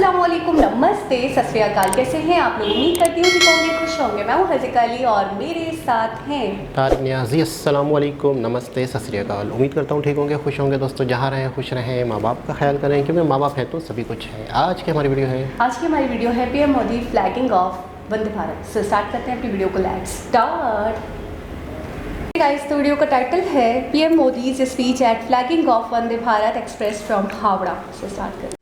अस्सलामुअलैकुम, नमस्ते, सत श्री अकाल। कैसे हैं आप लोग? उम्मीद करती हूँ कि होंगे, खुश होंगे। मैं हूँ हज़िका अली और मेरे साथ हैं तारिक नियाज़ी। अस्सलामुअलैकुम, नमस्ते, सत श्री अकाल। उम्मीद करता हूँ ठीक होंगे, खुश होंगे। दोस्तों, जहाँ रहें खुश रहें, माँ बाप का ख्याल करें, क्योंकि माँ बाप हैं तो सभी कुछ है। आज की हमारी वीडियो है PM Modi flagging of Vande Bharat. So start करते हैं अपनी वीडियो को। Let's start guys. तो वीडियो का टाइटल है PM Modi speech at flagging of Vande Bharat express from Howrah. So start करते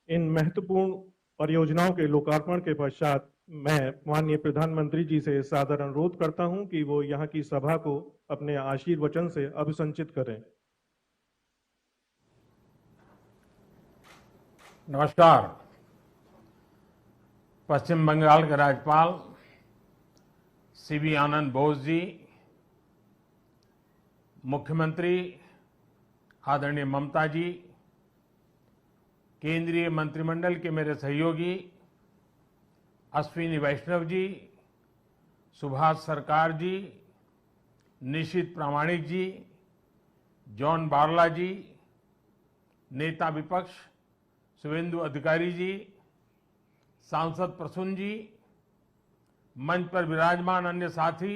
इन महत्वपूर्ण परियोजनाओं के लोकार्पण के पश्चात मैं माननीय प्रधानमंत्री जी से सादर अनुरोध करता हूं कि वो यहाँ की सभा को अपने आशीर्वचन से अभिसंचित करें। नमस्कार। पश्चिम बंगाल के राज्यपाल सीवी आनंद बोस जी, मुख्यमंत्री आदरणीय ममता जी, केंद्रीय मंत्रिमंडल के मेरे सहयोगी अश्विनी वैष्णव जी, सुभाष सरकार जी, निशित प्रामाणिक जी, जॉन बारला जी, नेता विपक्ष शुभेंदु अधिकारी जी, सांसद प्रसून जी, मंच पर विराजमान अन्य साथी,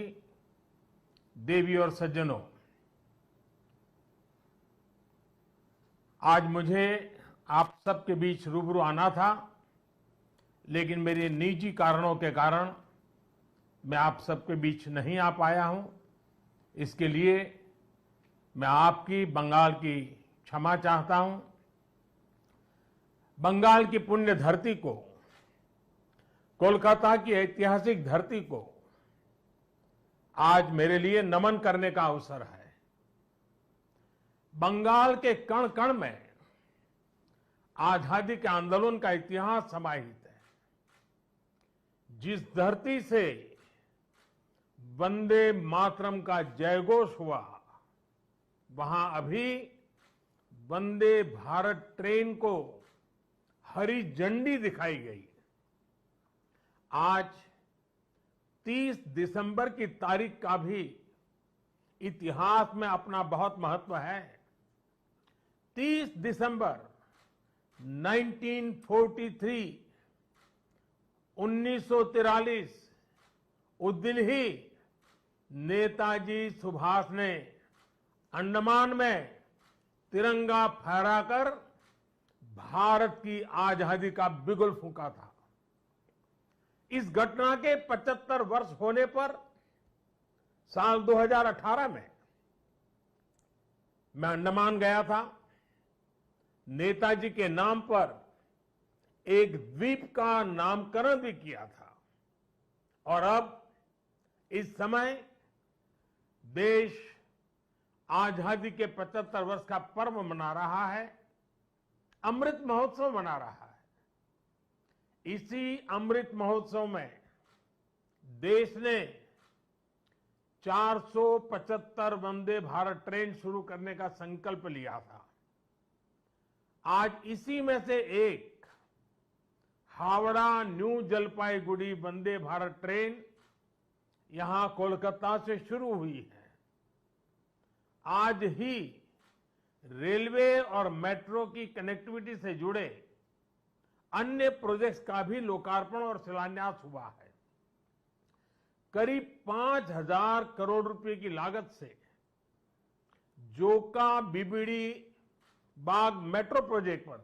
देवी और सज्जनों, आज मुझे आप सबके बीच रूबरू आना था, लेकिन मेरे निजी कारणों के कारण मैं आप सबके बीच नहीं आ पाया हूं। इसके लिए मैं आपकी, बंगाल की क्षमा चाहता हूं। बंगाल की पुण्य धरती को, कोलकाता की ऐतिहासिक धरती को आज मेरे लिए नमन करने का अवसर है। बंगाल के कण कण में आजादी के आंदोलन का इतिहास समाहित है। जिस धरती से वंदे मातरम का जयघोष हुआ, वहां अभी वंदे भारत ट्रेन को हरी झंडी दिखाई गई। आज 30 दिसंबर की तारीख का भी इतिहास में अपना बहुत महत्व है। 30 दिसंबर 1943, 1943, उस दिन ही नेताजी सुभाष ने अंडमान में तिरंगा फहराकर भारत की आजादी का बिगुल फूंका था। इस घटना के 75 वर्ष होने पर साल 2018 में मैं अंडमान गया था। नेताजी के नाम पर एक द्वीप का नामकरण भी किया था। और अब इस समय देश आजादी के 75 वर्ष का पर्व मना रहा है, अमृत महोत्सव मना रहा है। इसी अमृत महोत्सव में देश ने 475 वंदे भारत ट्रेन शुरू करने का संकल्प लिया था। आज इसी में से एक हावड़ा न्यू जलपाईगुड़ी वंदे भारत ट्रेन यहां कोलकाता से शुरू हुई है। आज ही रेलवे और मेट्रो की कनेक्टिविटी से जुड़े अन्य प्रोजेक्ट्स का भी लोकार्पण और शिलान्यास हुआ है। करीब 5,000 करोड़ रुपए की लागत से जोका बीबीडी बाग मेट्रो प्रोजेक्ट पर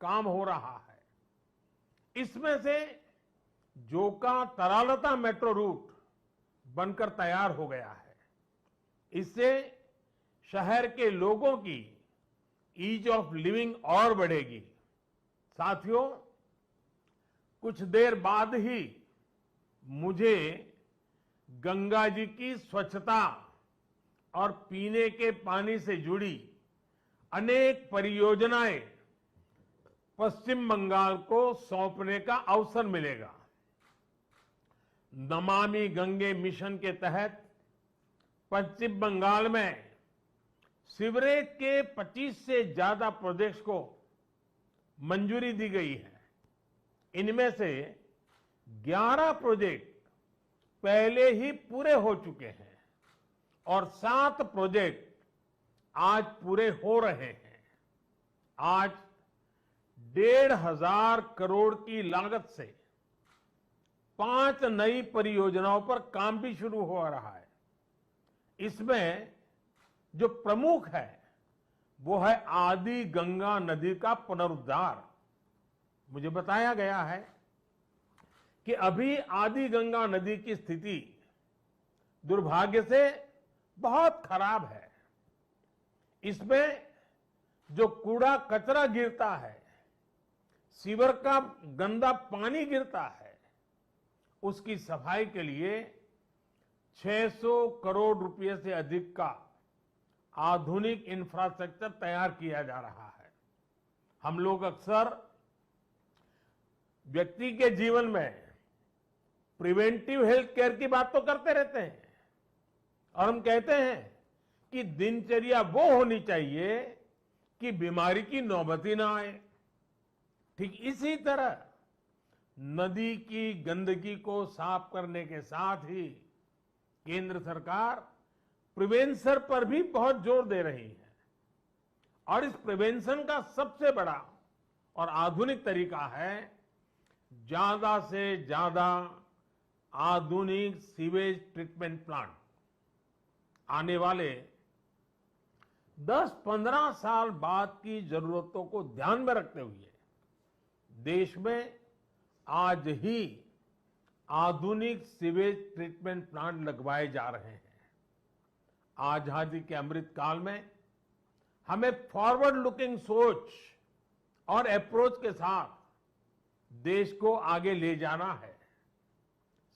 काम हो रहा है। इसमें से जोका तरालता मेट्रो रूट बनकर तैयार हो गया है। इससे शहर के लोगों की ईज ऑफ लिविंग और बढ़ेगी। साथियों, कुछ देर बाद ही मुझे गंगा जी की स्वच्छता और पीने के पानी से जुड़ी अनेक परियोजनाएं पश्चिम बंगाल को सौंपने का अवसर मिलेगा। नमामि गंगे मिशन के तहत पश्चिम बंगाल में सीवरेज के 25 से ज्यादा प्रोजेक्ट्स को मंजूरी दी गई है। इनमें से 11 प्रोजेक्ट पहले ही पूरे हो चुके हैं और 7 प्रोजेक्ट आज पूरे हो रहे हैं। आज 1,500 करोड़ की लागत से 5 नई परियोजनाओं पर काम भी शुरू हो रहा है। इसमें जो प्रमुख है वो है आदि गंगा नदी का पुनरुद्धार। मुझे बताया गया है कि अभी आदि गंगा नदी की स्थिति दुर्भाग्य से बहुत खराब है। इसमें जो कूड़ा कचरा गिरता है, सीवर का गंदा पानी गिरता है, उसकी सफाई के लिए 600 करोड़ रुपए से अधिक का आधुनिक इंफ्रास्ट्रक्चर तैयार किया जा रहा है। हम लोग अक्सर व्यक्ति के जीवन में प्रिवेंटिव हेल्थ केयर की बात तो करते रहते हैं और हम कहते हैं कि दिनचर्या वो होनी चाहिए कि बीमारी की नौबत ही ना आए। ठीक इसी तरह नदी की गंदगी को साफ करने के साथ ही केंद्र सरकार प्रिवेंशन पर भी बहुत जोर दे रही है और इस प्रिवेंशन का सबसे बड़ा और आधुनिक तरीका है ज्यादा से ज्यादा आधुनिक सीवेज ट्रीटमेंट प्लांट। आने वाले 10-15 साल बाद की जरूरतों को ध्यान में रखते हुए देश में आज ही आधुनिक सीवेज ट्रीटमेंट प्लांट लगवाए जा रहे हैं। आजादी के अमृत काल में हमें फॉरवर्ड लुकिंग सोच और अप्रोच के साथ देश को आगे ले जाना है।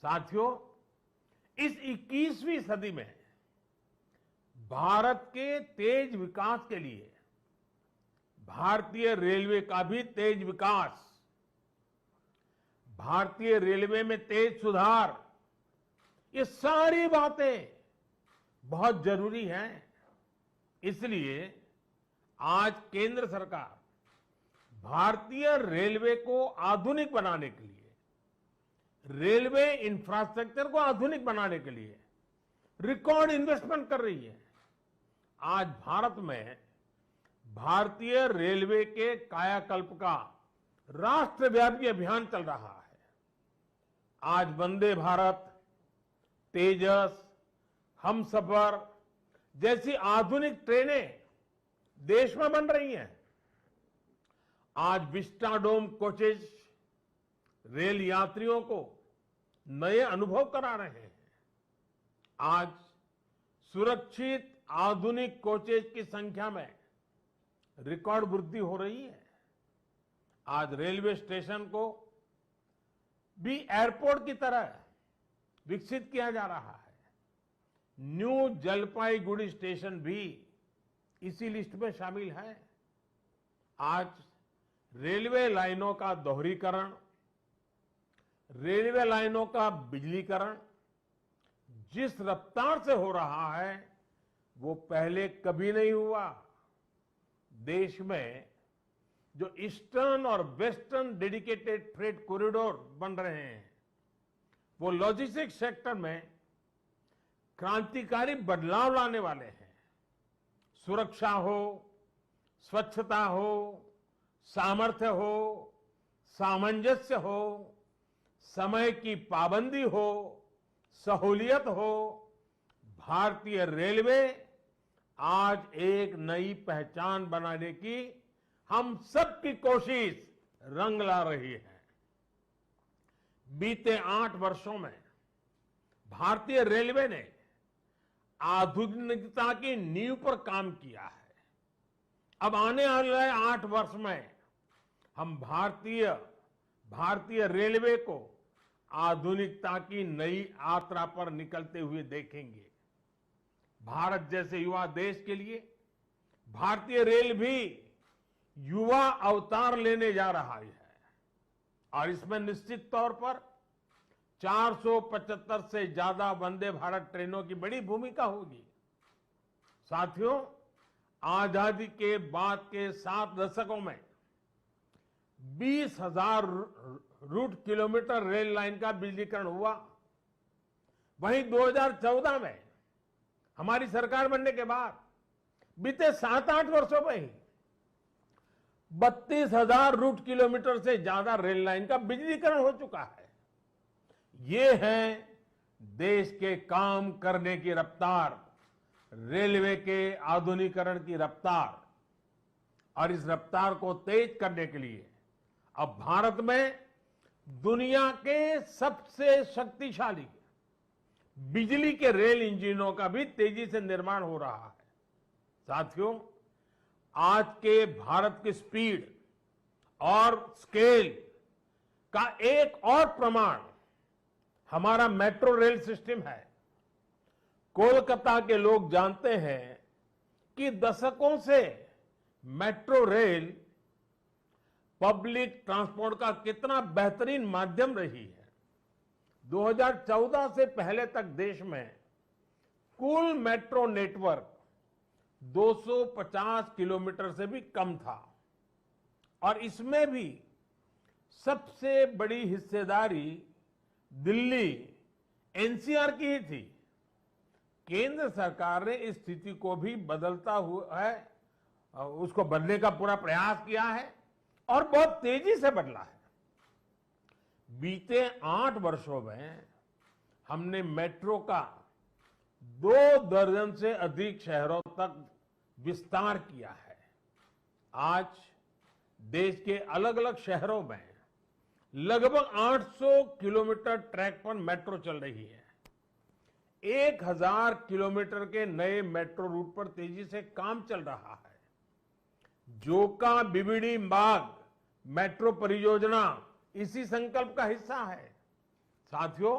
साथियों, इस 21वीं सदी में भारत के तेज विकास के लिए भारतीय रेलवे का भी तेज विकास, भारतीय रेलवे में तेज सुधार, ये सारी बातें बहुत जरूरी हैं। इसलिए आज केंद्र सरकार भारतीय रेलवे को आधुनिक बनाने के लिए, रेलवे इंफ्रास्ट्रक्चर को आधुनिक बनाने के लिए रिकॉर्ड इन्वेस्टमेंट कर रही है। आज भारत में भारतीय रेलवे के कायाकल्प का राष्ट्रव्यापी अभियान चल रहा है। आज वंदे भारत, तेजस, हमसफर जैसी आधुनिक ट्रेनें देश में बन रही हैं। आज विस्टाडोम कोचेज रेल यात्रियों को नए अनुभव करा रहे हैं। आज सुरक्षित आधुनिक कोचेज की संख्या में रिकॉर्ड वृद्धि हो रही है। आज रेलवे स्टेशन को भी एयरपोर्ट की तरह विकसित किया जा रहा है। न्यू जलपाईगुड़ी स्टेशन भी इसी लिस्ट में शामिल है। आज रेलवे लाइनों का दोहरीकरण, रेलवे लाइनों का बिजलीकरण जिस रफ्तार से हो रहा है वो पहले कभी नहीं हुआ। देश में जो ईस्टर्न और वेस्टर्न डेडिकेटेड फ्रेट कॉरिडोर बन रहे हैं वो लॉजिस्टिक्स सेक्टर में क्रांतिकारी बदलाव लाने वाले हैं। सुरक्षा हो, स्वच्छता हो, सामर्थ्य हो, सामंजस्य हो, समय की पाबंदी हो, सहूलियत हो, भारतीय रेलवे आज एक नई पहचान बनाने की हम सबकी कोशिश रंग ला रही है। बीते 8 वर्षों में भारतीय रेलवे ने आधुनिकता की नींव पर काम किया है। अब आने वाले 8 वर्ष में हम भारतीय रेलवे को आधुनिकता की नई यात्रा पर निकलते हुए देखेंगे। भारत जैसे युवा देश के लिए भारतीय रेल भी युवा अवतार लेने जा रहा है और इसमें निश्चित तौर पर 475 से ज्यादा वंदे भारत ट्रेनों की बड़ी भूमिका होगी। साथियों, आजादी के बाद के 7 दशकों में 20,000 रूट किलोमीटर रेल लाइन का बिजलीकरण हुआ। वहीं 2014 में हमारी सरकार बनने के बाद बीते 7-8 वर्षों में ही 32,000 रूट किलोमीटर से ज्यादा रेल लाइन का बिजलीकरण हो चुका है। ये है देश के काम करने की रफ्तार, रेलवे के आधुनिकीकरण की रफ्तार। और इस रफ्तार को तेज करने के लिए अब भारत में दुनिया के सबसे शक्तिशाली बिजली के रेल इंजनों का भी तेजी से निर्माण हो रहा है। साथियों, आज के भारत की स्पीड और स्केल का एक और प्रमाण हमारा मेट्रो रेल सिस्टम है। कोलकाता के लोग जानते हैं कि दशकों से मेट्रो रेल पब्लिक ट्रांसपोर्ट का कितना बेहतरीन माध्यम रही है। 2014 से पहले तक देश में कुल मेट्रो नेटवर्क 250 किलोमीटर से भी कम था और इसमें भी सबसे बड़ी हिस्सेदारी दिल्ली एनसीआर की ही थी। केंद्र सरकार ने इस स्थिति को भी बदलता हुआ है, उसको बदलने का पूरा प्रयास किया है और बहुत तेजी से बदला है। बीते 8 वर्षों में हमने मेट्रो का 2 दर्जन से अधिक शहरों तक विस्तार किया है। आज देश के अलग अलग शहरों में लगभग 800 किलोमीटर ट्रैक पर मेट्रो चल रही है। 1000 किलोमीटर के नए मेट्रो रूट पर तेजी से काम चल रहा है। जोका बीबीडी मार्ग मेट्रो परियोजना इसी संकल्प का हिस्सा है। साथियों,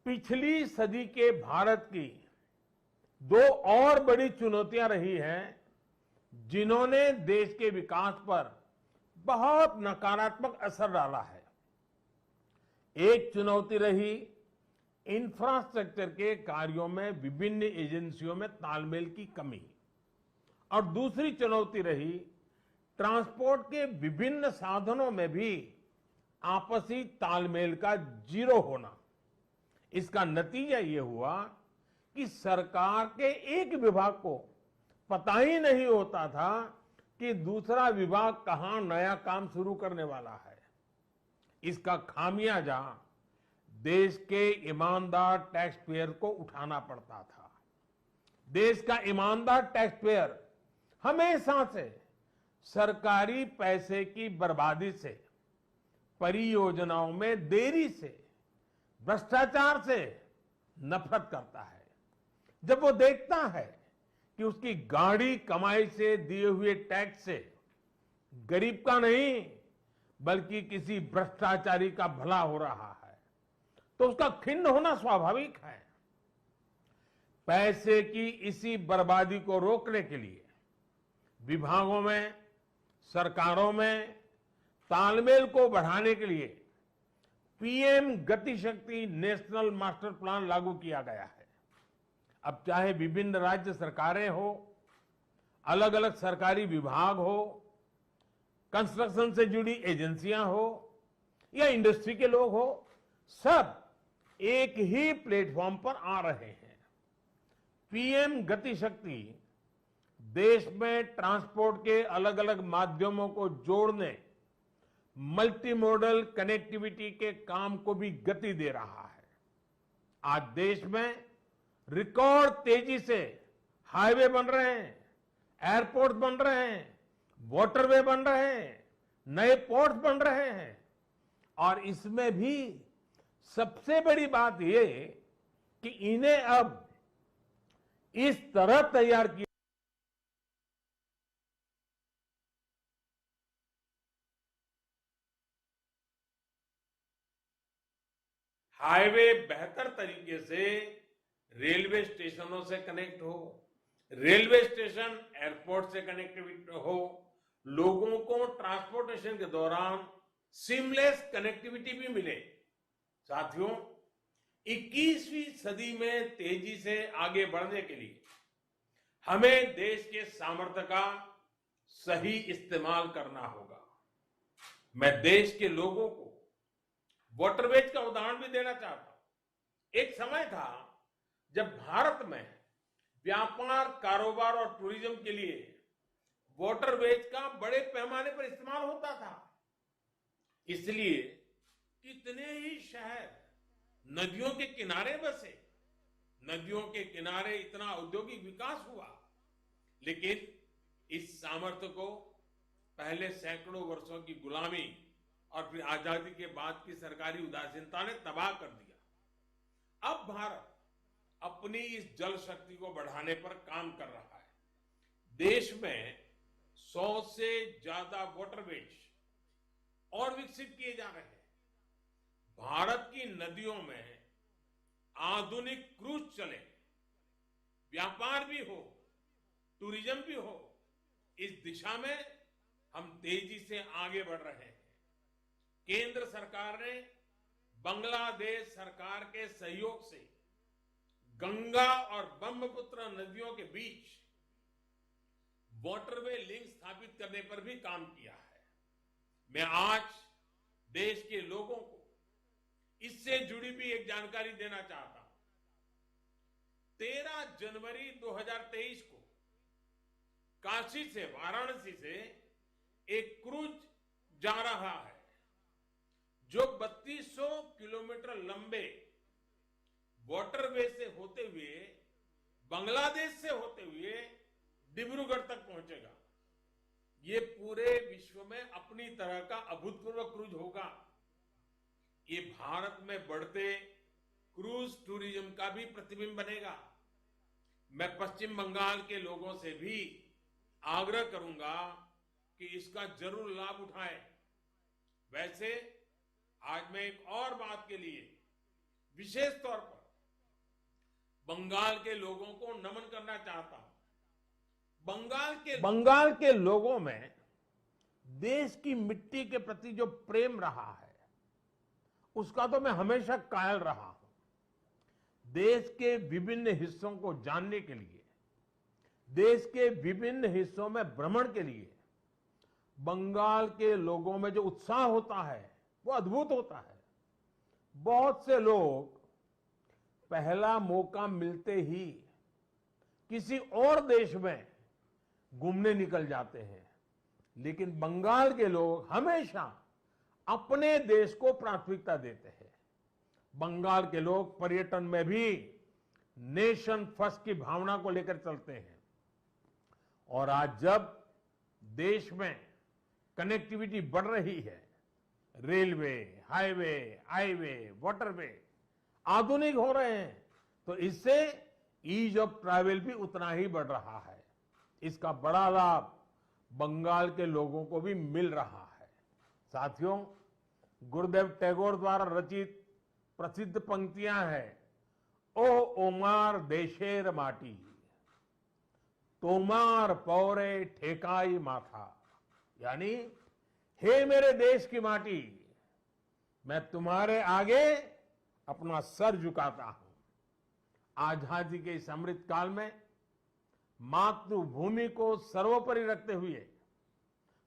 पिछली सदी के भारत की 2 और बड़ी चुनौतियां रही हैं जिन्होंने देश के विकास पर बहुत नकारात्मक असर डाला है। एक चुनौती रही इंफ्रास्ट्रक्चर के कार्यों में विभिन्न एजेंसियों में तालमेल की कमी और दूसरी चुनौती रही ट्रांसपोर्ट के विभिन्न साधनों में भी आपसी तालमेल का जीरो होना। इसका नतीजा ये हुआ कि सरकार के एक विभाग को पता ही नहीं होता था कि दूसरा विभाग कहां नया काम शुरू करने वाला है। इसका खामियाजा देश के ईमानदार टैक्स पेयर को उठाना पड़ता था। देश का ईमानदार टैक्स पेयर हमेशा से सरकारी पैसे की बर्बादी से, परियोजनाओं में देरी से, भ्रष्टाचार से नफरत करता है। जब वो देखता है कि उसकी गाड़ी कमाई से दिए हुए टैक्स से गरीब का नहीं बल्कि किसी भ्रष्टाचारी का भला हो रहा है, तो उसका खिन्न होना स्वाभाविक है। पैसे की इसी बर्बादी को रोकने के लिए विभागों में, सरकारों में तालमेल को बढ़ाने के लिए पीएम गति शक्ति नेशनल मास्टर प्लान लागू किया गया है। अब चाहे विभिन्न राज्य सरकारें हो, अलग अलग सरकारी विभाग हो, कंस्ट्रक्शन से जुड़ी एजेंसियां हो या इंडस्ट्री के लोग हो, सब एक ही प्लेटफॉर्म पर आ रहे हैं। पीएम गति शक्ति देश में ट्रांसपोर्ट के अलग अलग माध्यमों को जोड़ने, मल्टी मॉडल कनेक्टिविटी के काम को भी गति दे रहा है। आज देश में रिकॉर्ड तेजी से हाईवे बन रहे हैं, एयरपोर्ट बन रहे हैं, वाटरवे बन रहे हैं, नए पोर्ट बन रहे हैं और इसमें भी सबसे बड़ी बात यह कि इन्हें अब इस तरह तैयार किया हाईवे बेहतर तरीके से रेलवे स्टेशनों से कनेक्ट हो, रेलवे स्टेशन एयरपोर्ट से कनेक्टिविटी हो, लोगों को ट्रांसपोर्टेशन के दौरान सीमलेस कनेक्टिविटी भी मिले। साथियों, 21वीं सदी में तेजी से आगे बढ़ने के लिए हमें देश के सामर्थ्य का सही इस्तेमाल करना होगा। मैं देश के लोगों को वाटरवेज का उदाहरण भी देना चाहता हूं। एक समय था जब भारत में व्यापार, कारोबार और टूरिज्म के लिए वाटरवेज का बड़े पैमाने पर इस्तेमाल होता था। इसलिए कितने ही शहर नदियों के किनारे बसे, नदियों के किनारे इतना औद्योगिक विकास हुआ, लेकिन इस सामर्थ्य को पहले सैकड़ों वर्षों की गुलामी और फिर आजादी के बाद की सरकारी उदासीनता ने तबाह कर दिया। अब भारत अपनी इस जल शक्ति को बढ़ाने पर काम कर रहा है। देश में 100 से ज्यादा वाटरवेज और विकसित किए जा रहे हैं। भारत की नदियों में आधुनिक क्रूज चले, व्यापार भी हो, टूरिज्म भी हो, इस दिशा में हम तेजी से आगे बढ़ रहे हैं। केंद्र सरकार ने बांग्लादेश सरकार के सहयोग से गंगा और ब्रह्मपुत्र नदियों के बीच वाटरवे लिंक स्थापित करने पर भी काम किया है। मैं आज देश के लोगों को इससे जुड़ी भी एक जानकारी देना चाहता हूं। 13 जनवरी 2023 को काशी से, वाराणसी से एक क्रूज जा रहा है जो 3200 किलोमीटर लंबे वाटरवे से होते हुए, बांग्लादेश से होते हुए डिब्रूगढ़ तक पहुंचेगा। ये पूरे विश्व में अपनी तरह का अभूतपूर्व क्रूज होगा। ये भारत में बढ़ते क्रूज टूरिज्म का भी प्रतिबिंब बनेगा। मैं पश्चिम बंगाल के लोगों से भी आग्रह करूंगा कि इसका जरूर लाभ उठाएं। वैसे आज मैं एक और बात के लिए विशेष तौर पर बंगाल के लोगों को नमन करना चाहता हूं। बंगाल के लोगों में देश की मिट्टी के प्रति जो प्रेम रहा है, उसका तो मैं हमेशा कायल रहा हूं। देश के विभिन्न हिस्सों को जानने के लिए, देश के विभिन्न हिस्सों में भ्रमण के लिए बंगाल के लोगों में जो उत्साह होता है वो अद्भुत होता है। बहुत से लोग पहला मौका मिलते ही किसी और देश में घूमने निकल जाते हैं, लेकिन बंगाल के लोग हमेशा अपने देश को प्राथमिकता देते हैं। बंगाल के लोग पर्यटन में भी नेशन फर्स्ट की भावना को लेकर चलते हैं। और आज जब देश में कनेक्टिविटी बढ़ रही है, रेलवे, हाईवे, वाटरवे आधुनिक हो रहे हैं, तो इससे ईज ऑफ ट्रैवल भी उतना ही बढ़ रहा है। इसका बड़ा लाभ बंगाल के लोगों को भी मिल रहा है। साथियों, गुरुदेव टैगोर द्वारा रचित प्रसिद्ध पंक्तियां हैं, ओ ओमार देशेर माटी, तोमार पौरे ठेकाई माथा, यानी हे मेरे देश की माटी, मैं तुम्हारे आगे अपना सर झुकाता हूं। आजादी के इस अमृत काल में मातृभूमि को सर्वोपरि रखते हुए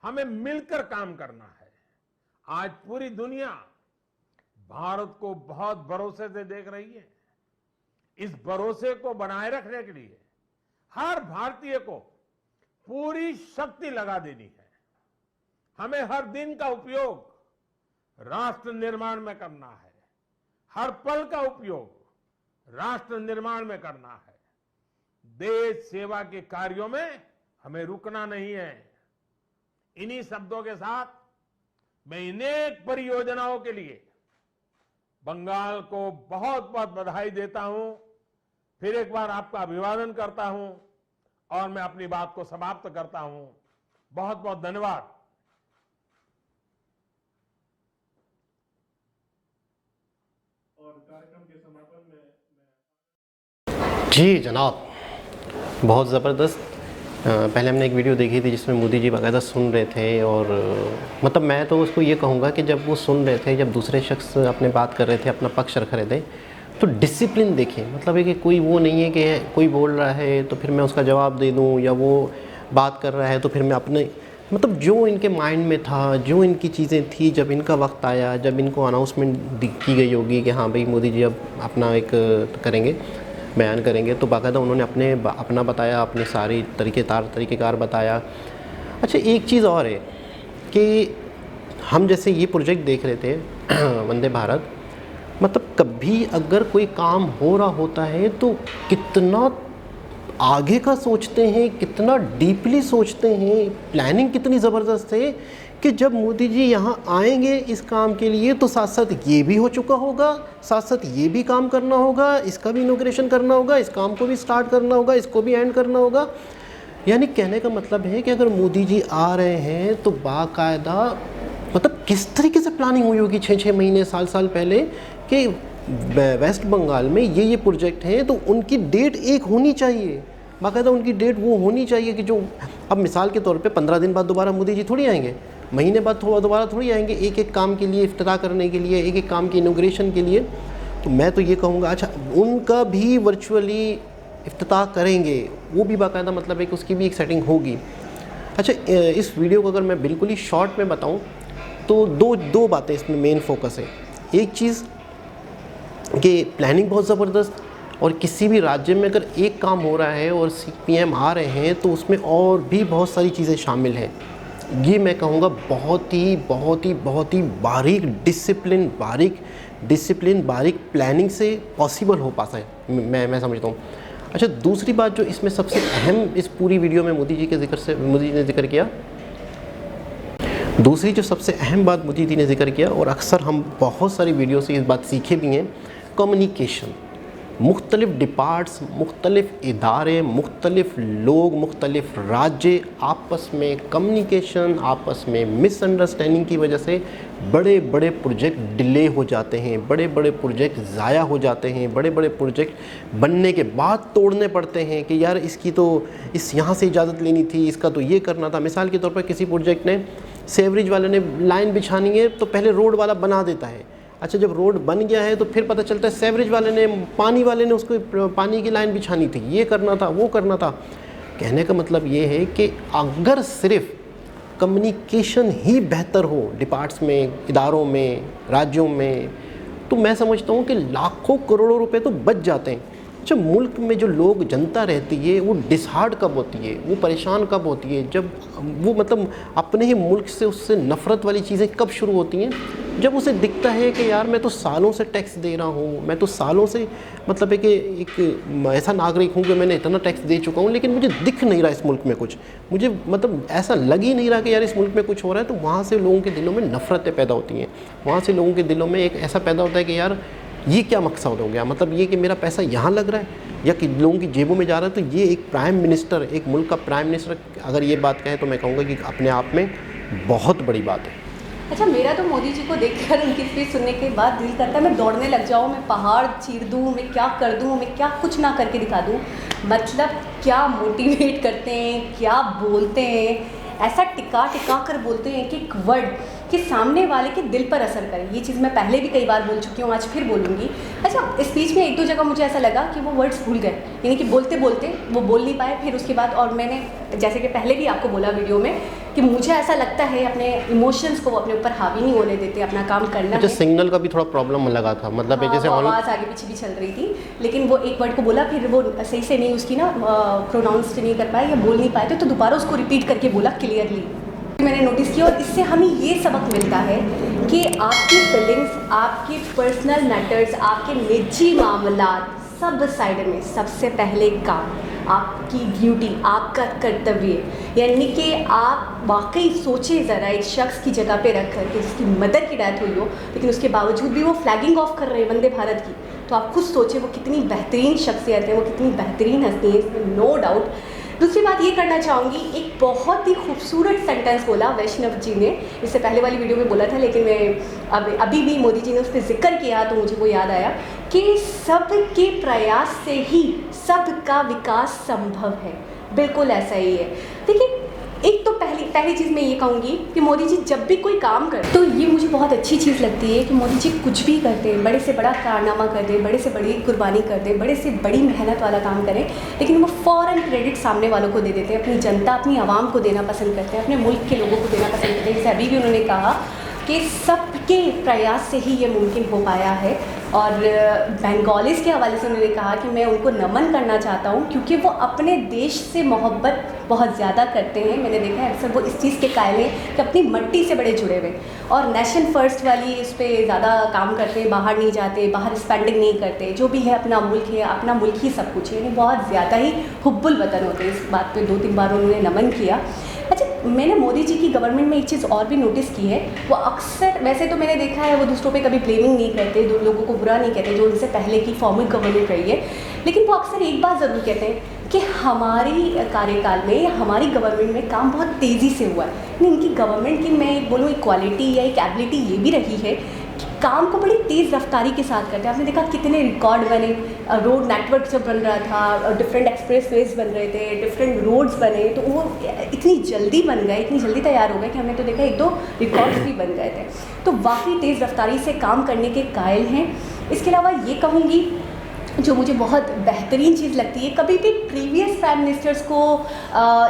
हमें मिलकर काम करना है। आज पूरी दुनिया भारत को बहुत भरोसे से देख रही है। इस भरोसे को बनाए रखने के लिए हर भारतीय को पूरी शक्ति लगा देनी है। हमें हर दिन का उपयोग राष्ट्र निर्माण में करना है, हर पल का उपयोग राष्ट्र निर्माण में करना है। देश सेवा के कार्यों में हमें रुकना नहीं है। इन्हीं शब्दों के साथ मैं अनेक परियोजनाओं के लिए बंगाल को बहुत बहुत बधाई देता हूं। फिर एक बार आपका अभिवादन करता हूं और मैं अपनी बात को समाप्त करता हूं। बहुत बहुत धन्यवाद। और कार्यक्रम के समापन में जी जनाब, बहुत ज़बरदस्त। पहले हमने एक वीडियो देखी थी जिसमें मोदी जी बाकायदा सुन रहे थे, और मतलब मैं तो उसको ये कहूँगा कि जब वो सुन रहे थे, जब दूसरे शख्स अपने बात कर रहे थे, अपना पक्ष रख रहे थे, तो डिसिप्लिन देखें। मतलब है कि कोई वो नहीं है कि कोई बोल रहा है तो फिर मैं उसका जवाब दे दूँ, या वो बात कर रहा है तो फिर मैं अपने, मतलब जो इनके माइंड में था, जो इनकी चीज़ें थी, जब इनका वक्त आया, जब इनको अनाउंसमेंट की गई होगी कि हाँ भाई मोदी जी अब अपना एक करेंगे, बयान करेंगे, तो बाकायदा उन्होंने अपना बताया, अपने सारी तरीक़ेकार बताया। अच्छा, एक चीज़ और है कि हम जैसे ये प्रोजेक्ट देख रहे थे वंदे भारत, मतलब कभी अगर कोई काम हो रहा होता है तो कितना आगे का सोचते हैं, कितना डीपली सोचते हैं, प्लानिंग कितनी ज़बरदस्त है कि जब मोदी जी यहाँ आएंगे इस काम के लिए तो साथ साथ ये भी हो चुका होगा, साथ साथ ये भी काम करना होगा, इसका भी इनॉग्रेशन करना होगा, इस काम को भी स्टार्ट करना होगा, इसको भी एंड करना होगा। यानी कहने का मतलब है कि अगर मोदी जी आ रहे हैं तो बाकायदा मतलब किस तरीके से प्लानिंग हुई होगी 6-6 महीने, साल पहले कि वेस्ट बंगाल में ये प्रोजेक्ट हैं तो उनकी डेट एक होनी चाहिए, बाकायदा उनकी डेट वो होनी चाहिए कि जो अब मिसाल के तौर पे 15 दिन बाद दोबारा मोदी जी थोड़ी आएंगे, महीने बाद दोबारा थोड़ी आएंगे, एक एक काम के लिए इफ्तिताह करने के लिए, एक एक काम की इनॉग्रेशन के लिए। तो मैं तो ये कहूँगा अच्छा उनका भी वर्चुअली इफ्तिताह करेंगे, वो भी बाकायदा मतलब है कि उसकी भी एक सेटिंग होगी। अच्छा, इस वीडियो को अगर मैं बिल्कुल ही शॉर्ट में बताऊँ तो दो बातें इसमें मेन फोकस है। एक चीज़ कि प्लानिंग बहुत ज़बरदस्त, और किसी भी राज्य में अगर एक काम हो रहा है और पीएम आ रहे हैं तो उसमें और भी बहुत सारी चीज़ें शामिल हैं। ये मैं कहूँगा बहुत ही बारीक डिसिप्लिन बारीक प्लानिंग से पॉसिबल हो पाता है, मैं समझता हूँ। अच्छा, दूसरी बात जो इसमें सबसे अहम इस पूरी वीडियो में मोदी जी ने जिक्र किया, दूसरी जो सबसे अहम बात मोदी जी ने जिक्र किया और अक्सर हम बहुत सारी वीडियो से इस बात सीखे भी हैं, कम्युनिकेशन। मुख्तलिफ़ डिपार्ट्स, मुख्तलिफ़ इदारे, मुख्तलिफ़ लोग, मुख्तलिफ़ राज्य आपस में कम्युनिकेशन, आपस में मिसअंडरस्टैंडिंग की वजह से बड़े बड़े प्रोजेक्ट डिले हो जाते हैं, बड़े बड़े प्रोजेक्ट ज़ाया हो जाते हैं, बड़े बड़े प्रोजेक्ट बनने के बाद तोड़ने पड़ते हैं कि यार इसकी तो इस यहाँ से इजाज़त लेनी थी, इसका तो ये करना था। मिसाल के तौर पर किसी प्रोजेक्ट ने सेवरेज वाले ने लाइन बिछानी है तो पहले रोड वाला बना देता है। अच्छा, जब रोड बन गया है तो फिर पता चलता है सेवरेज वाले ने, पानी वाले ने उसको पानी की लाइन बिछानी थी, ये करना था, वो करना था। कहने का मतलब ये है कि अगर सिर्फ कम्युनिकेशन ही बेहतर हो डिपार्ट्स में, इदारों में, राज्यों में, तो मैं समझता हूँ कि लाखों करोड़ों रुपए तो बच जाते हैं। अच्छा, मुल्क में जो लोग, जनता रहती है वो डिसहार्ड कब होती है, वो परेशान कब होती है, जब वो मतलब अपने ही मुल्क से उससे नफ़रत वाली चीज़ें कब शुरू होती हैं, जब उसे दिखता है कि यार मैं तो सालों से टैक्स दे रहा हूँ, मैं तो सालों से मतलब है कि एक ऐसा नागरिक हूँ कि मैंने इतना टैक्स दे चुका हूँ लेकिन मुझे दिख नहीं रहा इस मुल्क में कुछ, मुझे मतलब ऐसा लग ही नहीं रहा कि यार इस मुल्क में कुछ हो रहा है। तो वहाँ से लोगों के दिलों में नफ़रतें पैदा होती हैं, वहाँ से लोगों के दिलों में एक ऐसा पैदा होता है कि यार ये क्या मकसद हो गया, मतलब ये कि मेरा पैसा यहाँ लग रहा है या कि लोगों की जेबों में जा रहा है। तो ये एक प्राइम मिनिस्टर, एक मुल्क का प्राइम मिनिस्टर अगर ये बात कहे तो मैं कहूँगा कि अपने आप में बहुत बड़ी बात है। अच्छा, मेरा तो मोदी जी को देखकर उनकी स्पीच सुनने के बाद दिल करता है मैं दौड़ने लग जाऊँ, मैं पहाड़ चीर दूँ, मैं क्या कर दूँ, मैं क्या कुछ ना करके दिखा दूँ। मतलब क्या मोटिवेट करते हैं, क्या बोलते हैं, ऐसा टिका कर बोलते हैं कि एक वर्ड कि सामने वाले के दिल पर असर करे। ये चीज़ मैं पहले भी कई बार बोल चुकी हूँ, आज फिर बोलूँगी। अच्छा, स्पीच में एक दो जगह मुझे ऐसा लगा कि वो वर्ड्स भूल गए, यानी कि बोलते बोलते वो बोल नहीं पाए। फिर उसके बाद, और मैंने जैसे कि पहले भी आपको बोला वीडियो में कि मुझे ऐसा लगता है अपने इमोशंस को वो अपने ऊपर हावी नहीं होने देते, अपना काम करना है। सिग्नल का भी थोड़ा प्रॉब्लम लगा था, मतलब हाँ, जैसे आवाज़ आगे पीछे भी चल रही थी, लेकिन वो एक वर्ड को बोला, फिर वो सही से नहीं उसकी ना प्रोनाउंस नहीं कर पाए या बोल नहीं पाए थे, तो दोबारा उसको रिपीट करके बोला क्लियरली। मैंने नोटिस किया, और इससे हमें ये सबक मिलता है कि आपकी फीलिंग्स, आपके पर्सनल मैटर्स, आपके निजी मामलात सब साइड में सबसे पहले काम, आपकी ड्यूटी, आपका कर्तव्य, यानी कि आप वाकई सोचें ज़रा एक शख्स की जगह पे रख कर के जिसकी मदर की डेथ हुई हो लेकिन उसके बावजूद भी वो फ्लैगिंग ऑफ कर रहे हैं वंदे भारत की, तो आप खुद सोचें वो कितनी बेहतरीन शख्सियत है, वो कितनी बेहतरीन हस्ती है, इसमें नो डाउट। दूसरी बात ये करना चाहूँगी, एक बहुत ही खूबसूरत सेंटेंस बोला वैष्णव जी ने, इससे पहले वाली वीडियो में बोला था लेकिन मैं अभी भी मोदी जी ने उस पर जिक्र किया तो मुझे वो याद आया कि सबके प्रयास से ही सबका विकास संभव है। बिल्कुल ऐसा ही है। देखिए, एक तो पहली चीज़ मैं ये कहूँगी कि मोदी जी जब भी कोई काम करते तो ये मुझे बहुत अच्छी चीज़ लगती है कि मोदी जी कुछ भी करते हैं, बड़े से बड़ा कारनामा कर दें, बड़े से बड़ी कुर्बानी कर दें, बड़े से बड़ी मेहनत वाला काम करें, लेकिन वो फ़ौरन क्रेडिट सामने वालों को दे देते हैं, अपनी जनता, अपनी आवाम को देना पसंद करते हैं, अपने मुल्क के लोगों को देना पसंद करते हैं। जैसे अभी भी उन्होंने कहा कि सबके प्रयास से ही ये मुमकिन हो पाया है। और बंगालीज़ के हवाले से उन्होंने कहा कि मैं उनको नमन करना चाहता हूँ क्योंकि वो अपने देश से मोहब्बत बहुत ज़्यादा करते हैं। मैंने देखा है अक्सर वो इस चीज़ के कायल हैं कि अपनी मट्टी से बड़े जुड़े हुए और नेशन फर्स्ट वाली इस पर ज़्यादा काम करते हैं, बाहर नहीं जाते, बाहर स्पेंडिंग नहीं करते, जो भी है अपना मुल्क है, अपना मुल्क ही सब कुछ है, यानी बहुत ज़्यादा ही हुब्बुल वतन होते हैं। इस बात पे 2-3 बार उन्होंने नमन किया। अच्छा, मैंने मोदी जी की गवर्नमेंट में एक चीज़ और भी नोटिस की है, वो अक्सर, वैसे तो मैंने देखा है वो दूसरों पे कभी ब्लेमिंग नहीं करते, दो लोगों को बुरा नहीं कहते जो उनसे पहले की फॉर्मल गवर्नमेंट रही है, लेकिन वो अक्सर एक बात ज़रूर कहते हैं कि हमारी कार्यकाल में या हमारी गवर्नमेंट में काम बहुत तेज़ी से हुआ है। नहीं, इनकी गवर्नमेंट की मैं बोलूँ एक क्वालिटी या एक एबिलिटी ये भी रही है कि काम को बड़ी तेज़ रफ्तारी के साथ करते हैं। आपने देखा कितने रिकॉर्ड बने, रोड नेटवर्क जब बन रहा था, डिफरेंट एक्सप्रेसवेज बन रहे थे, डिफरेंट रोड्स बने, तो वो इतनी जल्दी बन गए, इतनी जल्दी तैयार हो गए कि हमने तो देखा 1-2 रिकॉर्ड्स भी बन गए थे। तो वाकई तेज़ रफ्तारी से काम करने के कायल हैं। इसके अलावा ये कहूँगी जो मुझे बहुत बेहतरीन चीज़ लगती है, कभी भी प्रीवियस प्राइम मिनिस्टर्स को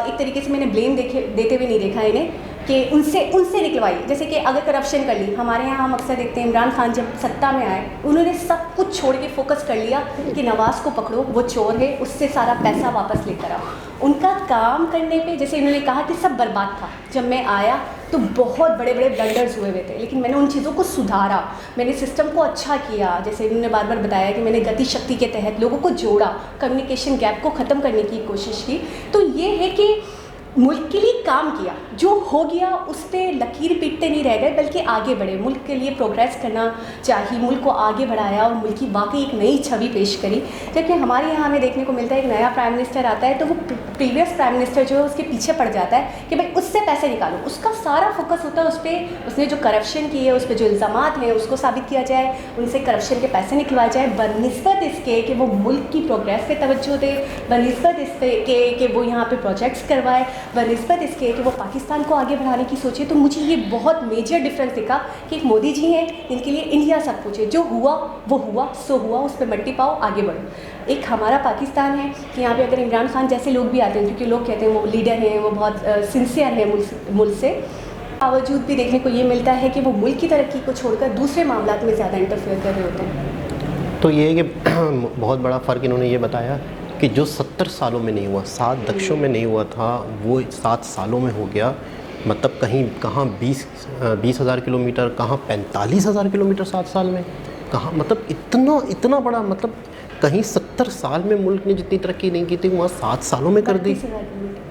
एक तरीके से मैंने ब्लेम देते हुए नहीं देखा इन्हें कि उनसे निकलवाई। जैसे कि अगर करप्शन कर ली, हमारे यहाँ हम अक्सर देखते हैं इमरान खान जब सत्ता में आए उन्होंने सब कुछ छोड़ के फोकस कर लिया कि नवाज़ को पकड़ो, वो चोर है, उससे सारा पैसा वापस लेकर आओ। उनका काम करने पे, जैसे इन्होंने कहा कि सब बर्बाद था, जब मैं आया तो बहुत बड़े बड़े ब्लंडर्स हुए थे, लेकिन मैंने उन चीज़ों को सुधारा, मैंने सिस्टम को अच्छा किया। जैसे इन्होंने बार बार बताया कि मैंने गति शक्ति के तहत लोगों को जोड़ा, कम्युनिकेशन गैप को ख़त्म करने की कोशिश की। तो ये है कि मुल्क के लिए काम किया, जो हो गया उस पर लकीर पीटते नहीं रह गए, बल्कि आगे बढ़े, मुल्क के लिए प्रोग्रेस करना चाहिए, मुल्क को आगे बढ़ाया और मुल्क की वाकई एक नई छवि पेश करी। जबकि हमारे यहाँ हमें देखने को मिलता है एक नया प्राइम मिनिस्टर आता है तो वो प्रीवियस प्राइम मिनिस्टर जो है उसके पीछे पड़ जाता है कि भाई उससे पैसे निकालो, उसका सारा फोकस होता है उस पर, उसने जो करप्शन की है, उस पर जो इल्ज़ामात हैं उसको साबित किया जाए, उनसे करप्शन के पैसे निकलवाए जाए, बनिस्बत इसके कि वो मुल्क की प्रोग्रेस पे तवज्जो दे, बनिस्बत इस पे कि वो यहाँ पे प्रोजेक्ट्स करवाए, बनिस्बत इसके कि वो पाकिस्तान को आगे बढ़ाने की सोचे। तो मुझे ये बहुत मेजर डिफरेंस दिखा कि एक मोदी जी हैं जिनके लिए इंडिया सब कुछ है, जो हुआ वो हुआ, सो हुआ, उस पर मट्टी पाओ, आगे बढ़ो। एक हमारा पाकिस्तान है कि यहाँ पे अगर इमरान खान जैसे लोग भी आते हैं, क्योंकि लोग कहते हैं वो लीडर हैं, वो बहुत सिंसियर हैं मुल्क से, बावजूद भी देखने को ये मिलता है कि वो मुल्क की तरक्की को छोड़कर दूसरे मामलात में ज़्यादा इंटरफेयर कर रहे होते हैं। तो ये है कि बहुत बड़ा फ़र्क इन्होंने ये बताया कि जो 70 सालों में नहीं हुआ, 7 दशकों में नहीं हुआ था, वो 7 सालों में हो गया। मतलब कहाँ 20,000 किलोमीटर, कहाँ 45,000 किलोमीटर 7 साल में, कहाँ मतलब इतना बड़ा, मतलब कहीं 70 साल में मुल्क ने जितनी तरक्की नहीं की थी वहाँ 7 सालों में कर दी।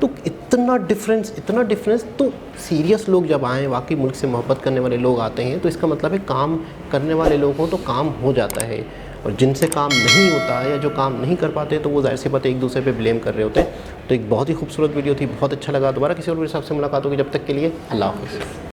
तो इतना डिफरेंस तो सीरियस लोग जब आएँ, वाकई मुल्क से मोहब्बत करने वाले लोग आते हैं, तो इसका मतलब है काम करने वाले लोगों तो काम हो जाता है, और जिनसे काम नहीं होता है या जो काम नहीं कर पाते तो वो ज़ाहिर सी बात है एक दूसरे पे ब्लेम कर रहे होते हैं। तो एक बहुत ही खूबसूरत वीडियो थी, बहुत अच्छा लगा। दोबारा किसी और वीडियो से आपसे मुलाकात होगी, जब तक के लिए अल्लाह हाफ़िज़।